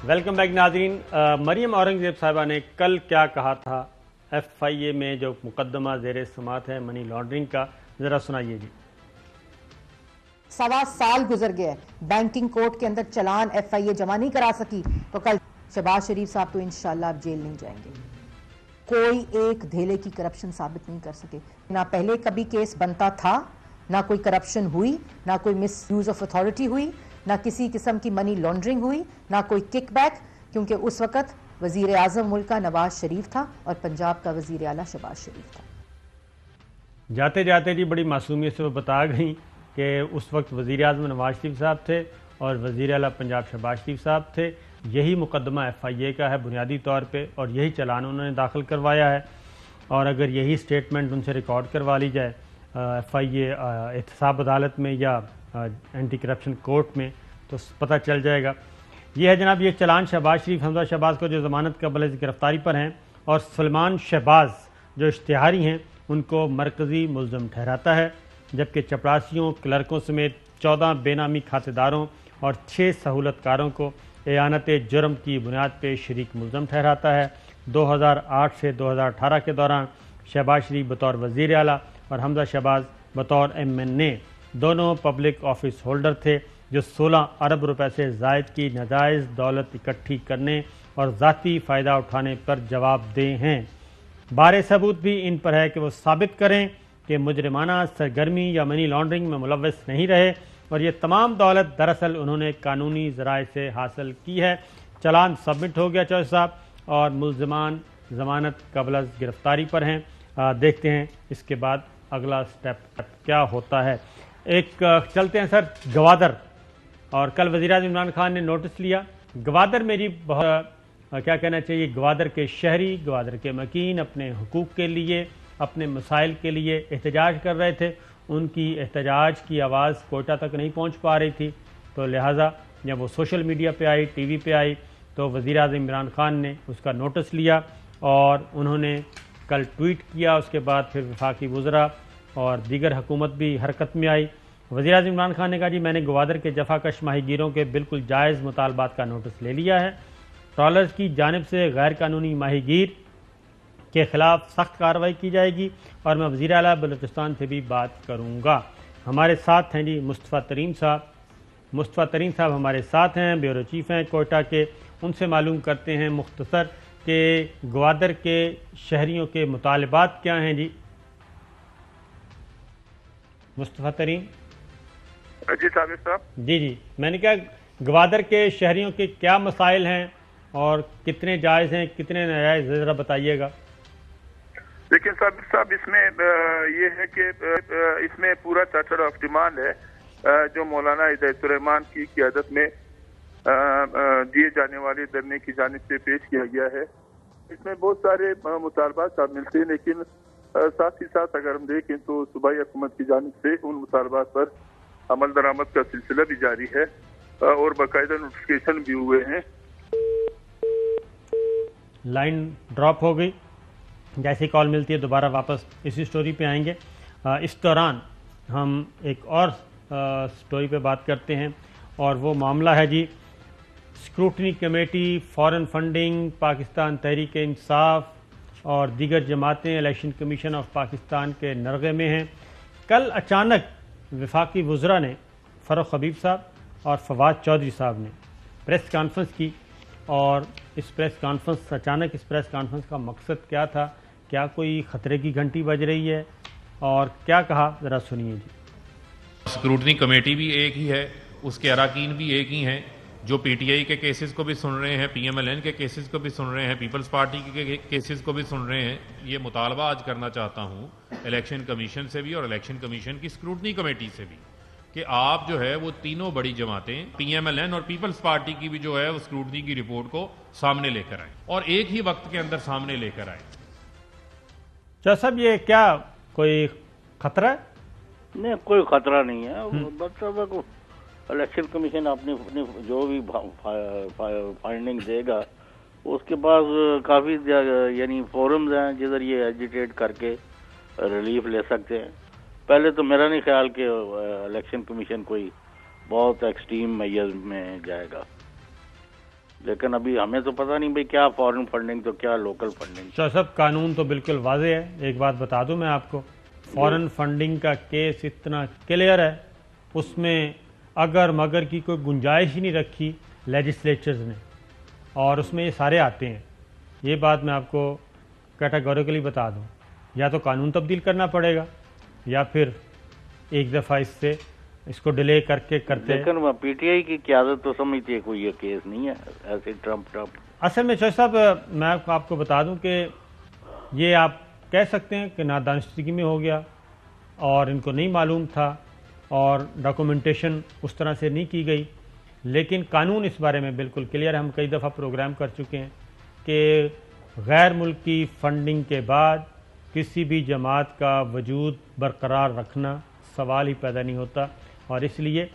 Welcome back नाज़रीन। मरियम औरंगजेब साहिबा ने कल क्या कहा था FIA में जो मुकदमा ज़ेर समात है मनी लॉन्ड्रिंग का, ज़रा सुनाइए जी। 1.25 साल गुजर गए, बैंकिंग कोर्ट के अंदर चलान FIA जमा नहीं करा सकी, तो कल शहबाज शरीफ साहब तो इंशाल्लाह अब जेल नहीं जाएंगे। कोई एक धेले की करप्शन साबित नहीं कर सके। ना पहले कभी केस बनता था, ना कोई करप्शन हुई, ना कोई मिस यूज ऑफ अथॉरिटी हुई, ना किसी किस्म की मनी लॉन्ड्रिंग हुई, ना कोई किकबैक, क्योंकि उस वक्त वजीर आजम मुल्क का नवाज शरीफ था और पंजाब का वजीर आला शहबाज शरीफ था। जाते जाते जी बड़ी मासूमियत से वो बता गई कि उस वक्त वजीर आजम नवाज शरीफ साहब थे और वजीर आला पंजाब शहबाज शरीफ साहब थे। यही मुकदमा FIA का है बुनियादी तौर पे, और यही चलान उन्होंने दाखिल करवाया है। और अगर यही स्टेटमेंट उनसे रिकॉर्ड करवा ली जाए FIA एहतसाब अदालत में या एंटी करप्शन कोर्ट में, तो पता चल जाएगा। ये है जनाब, ये चलान शहबाज शरीफ, हमजा शहबाज को जो ज़मानत कबल गिरफ्तारी पर हैं, और सलमान शहबाज जो इश्तिहारी हैं उनको मरकज़ी मुल्ज़म ठहराता है, जबकि चपरासियों, क्लर्कों समेत 14 बेनामी खातेदारों और 6 सहूलतकारों को एआनत जुर्म की बुनियाद पर शरीक मुल्ज़म ठहराता है। 2008 से 2018 के दौरान शहबाज शरीफ बतौर वज़ीर आला और हमजा शहबाज बतौर MNA दोनों पब्लिक ऑफिस होल्डर थे, जो 16 अरब रुपए से ज़ायद की नाजायज़ दौलत इकट्ठी करने और ज़ाती फ़ायदा उठाने पर जवाबदेह हैं। बारे सबूत भी इन पर है कि वो साबित करें कि मुजरिमाना सरगर्मी या मनी लॉन्ड्रिंग में मुलव्वस नहीं रहे, और ये तमाम दौलत दरअसल उन्होंने कानूनी ज़राए से हासिल की है। चलान सबमिट हो गया चौधरी साहब, और मुल्ज़मान ज़मानत कबल गिरफ्तारी पर हैं। देखते हैं इसके बाद अगला स्टेप क्या होता है। एक चलते हैं सर गवादर, और कल वज़ीर-ए-आज़म इमरान खान ने नोटिस लिया। गवादर मेरी बहुत क्या कहना चाहिए, गवादर के शहरी, गवादर के मकीन अपने हुकूक के लिए, अपने मसाइल के लिए एहतजाज कर रहे थे। उनकी एहतजाज की आवाज़ कोयटा तक नहीं पहुंच पा रही थी, तो लिहाजा जब वो सोशल मीडिया पे आई, TV पे आई, तो वज़ीर-ए-आज़म इमरान खान ने उसका नोटिस लिया और उन्होंने कल ट्वीट किया। उसके बाद फिर वफाकी वज़रा और दीगर हुकूमत भी हरकत में आई। वज़ीर-ए-आज़म इमरान खान ने कहा जी मैंने गवादर के जफाकश माहीगीरों के बिल्कुल जायज़ मुतालबात का नोटिस ले लिया है। ट्रॉलर्स की जानिब से गैर कानूनी माहीगीर के खिलाफ सख्त कार्रवाई की जाएगी, और मैं वज़ीर आला बलूचिस्तान से भी बात करूँगा। हमारे साथ हैं जी मुस्तफ़ा तरीन साहब। मुस्तफ़ा तरीन साहब हमारे साथ हैं, ब्यूरो चीफ हैं कोयटा के। उनसे मालूम करते हैं मुख्तसर कि गवादर के शहरियों के मुतालबात क्या हैं जी। मुस्तफ़ा तरीन जी साहब। जी, मैंने कहा गवादर के शहरियों के क्या मसाइल हैं और कितने जायज़ हैं, कितने नाजायज़, ज़रा बताइएगा। देखिए साहब इसमें ये है कि इसमें पूरा चार्टर ऑफ डिमांड है जो मौलाना हिदायतुर्रहमान की क़ियादत में दिए जाने वाले धरने की जानिब से पेश किया गया है। इसमें बहुत सारे मुतालबात शामिल थे, लेकिन साथ ही साथ अगर हम देखें तो सूबाई हुकूमत की जानिब से उन मुतालबात पर अमल दरामद का सिलसिला भी जारी है और बाकायदा नोटिफिकेशन भी हुए हैं। लाइन ड्रॉप हो गई, जैसी कॉल मिलती है दोबारा वापस इसी स्टोरी पे आएंगे। इस दौरान हम एक और स्टोरी पे बात करते हैं, और वो मामला है जी scrutiny committee, foreign funding, Pakistan Tehreek Insaf और दीगर जमातें इलेक्शन कमीशन ऑफ पाकिस्तान के नरगे में हैं। कल अचानक वफाकी वज़रा ने फ़ारूक हबीब साहब और फवाद चौधरी साहब ने प्रेस कॉन्फ्रेंस की, और इस प्रेस कॉन्फ्रेंस का मकसद क्या था, क्या कोई ख़तरे की घंटी बज रही है, और क्या कहा, ज़रा सुनिए जी। स्क्रूटनी कमेटी भी एक ही है, उसके अरकान भी एक ही हैं, जो PTI के केसेस को भी सुन रहे हैं, PMLN के केसेस को भी सुन रहे हैं, पीपल्स पार्टी के केसेस को भी सुन रहे हैं। ये मुतालबा आज करना चाहता हूँ इलेक्शन कमीशन से भी और इलेक्शन कमीशन की स्क्रूटनी कमेटी से भी, कि आप जो है वो तीनों बड़ी जमातें PMLN और पीपल्स पार्टी की भी जो है वो स्क्रूटनी की रिपोर्ट को सामने लेकर आए, और एक ही वक्त के अंदर सामने लेकर आए। साहब ये क्या कोई खतरा है? नहीं, कोई खतरा नहीं है। मतलब इलेक्शन कमीशन अपनी जो भी फाइंडिंग देगा उसके पास काफ़ी यानी फोरम्स हैं जिधर ये एजिटेट करके रिलीफ ले सकते हैं। पहले तो मेरा नहीं ख्याल कि इलेक्शन कमीशन कोई बहुत एक्सट्रीम मेजर्स में जाएगा। لیکن ابھی ہمیں تو پتہ نہیں بھائی کیا فارن فنڈنگ تو کیا لوکل فنڈنگ. شاہ صاحب قانون تو بالکل واضح ہے. ایک بات بتا دوں میں آپ کو, فارن فنڈنگ کا کیس اتنا کلیئر ہے, اس میں اگر مگر کی کوئی گنجائش ہی نہیں رکھی لیجسلیچرز نے, اور اس میں یہ سارے آتے ہیں. یہ بات میں آپ کو کیٹاگوریکلی بتا دوں, یا تو قانون تبدیل کرنا پڑے گا یا پھر ایک دفعہ اس کو ڈیلے کر کے کرتے. لیکن پی ٹی آئی کی قیادت تو سمجھتی ہے کوئی یہ کیس نہیں ہے ایسے ٹرمپ. اصل میں شاہ صاحب میں آپ کو بتا دوں کہ یہ آپ کہہ سکتے ہیں کہ نادانستگی میں ہو گیا اور ان کو نہیں معلوم تھا اور ڈاکومنٹیشن اس طرح سے نہیں کی گئی, لیکن قانون اس بارے میں بالکل کلیئر ہے. ہم کئی دفعہ پروگرام کر چکے ہیں کہ غیر ملکی فنڈنگ کے بعد کسی بھی جماعت کا وجود برقرار رکھنا سوال ہی پیدا نہیں ہوتا. اور اس لیے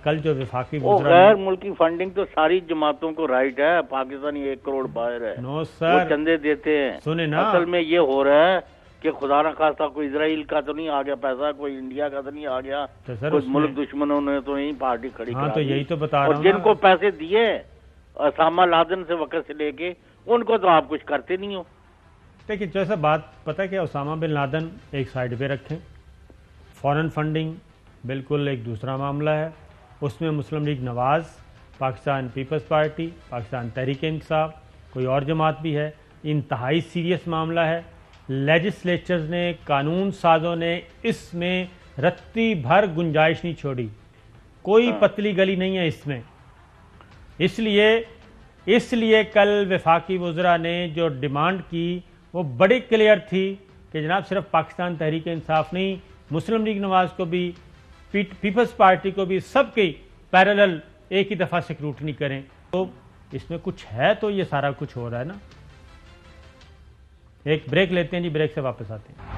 کل جو وفاقی غیر ملکی فنڈنگ تو ساری جماعتوں کو رائٹ ہے. پاکستانی 1 کروڑ باہر ہے, نو سر, چندے دیتے ہیں. سنیں نا, اصل میں یہ ہو رہا ہے کہ خدا نہ خواستہ کوئی اسرائیل کا تو نہیں آ گیا پیسہ, کوئی انڈیا کا تو نہیں آ گیا, کوئی ملک دشمنوں نے تو یہی پارٹی کھڑی ہاں تو یہی تو بتا رہا ہوں. اور جن کو پیسے دیے اسامہ لادن سے وقت سے لے کے, ان کو تو آپ کچھ کرتے نہیں ہو. دیکھیں جیسا بات پتہ ہے کہ اسامہ بن لادن ایک سائڈ پہ رکھیں, فارن فنڈنگ بالکل ایک دوسرا معاملہ ہے. اس میں مسلم لیگ نواز, پاکستان پیپلز پارٹی, پاکستان تحریک انصاف, کوئی اور جماعت بھی ہے. انتہائی سیریس معاملہ ہے. لیجسلیچرز نے, قانون سازوں نے اس میں رتی بھر گنجائش نہیں چھوڑی, کوئی پتلی گلی نہیں ہے اس میں. اس لیے کل وفاقی وزراء نے جو ڈیمانڈ کی وہ بڑی کلیئر تھی کہ جناب صرف پاکستان تحریک انصاف نہیں, مسلم لیگ نواز کو بھی, پیپلز پارٹی کو بھی, سب کی پیرالل ایک ہی دفعہ سکروٹنی کریں. تو اس میں کچھ ہے تو یہ سارا کچھ ہو رہا ہے نا. ایک بریک لیتے ہیں جی, بریک سے واپس آتے ہیں.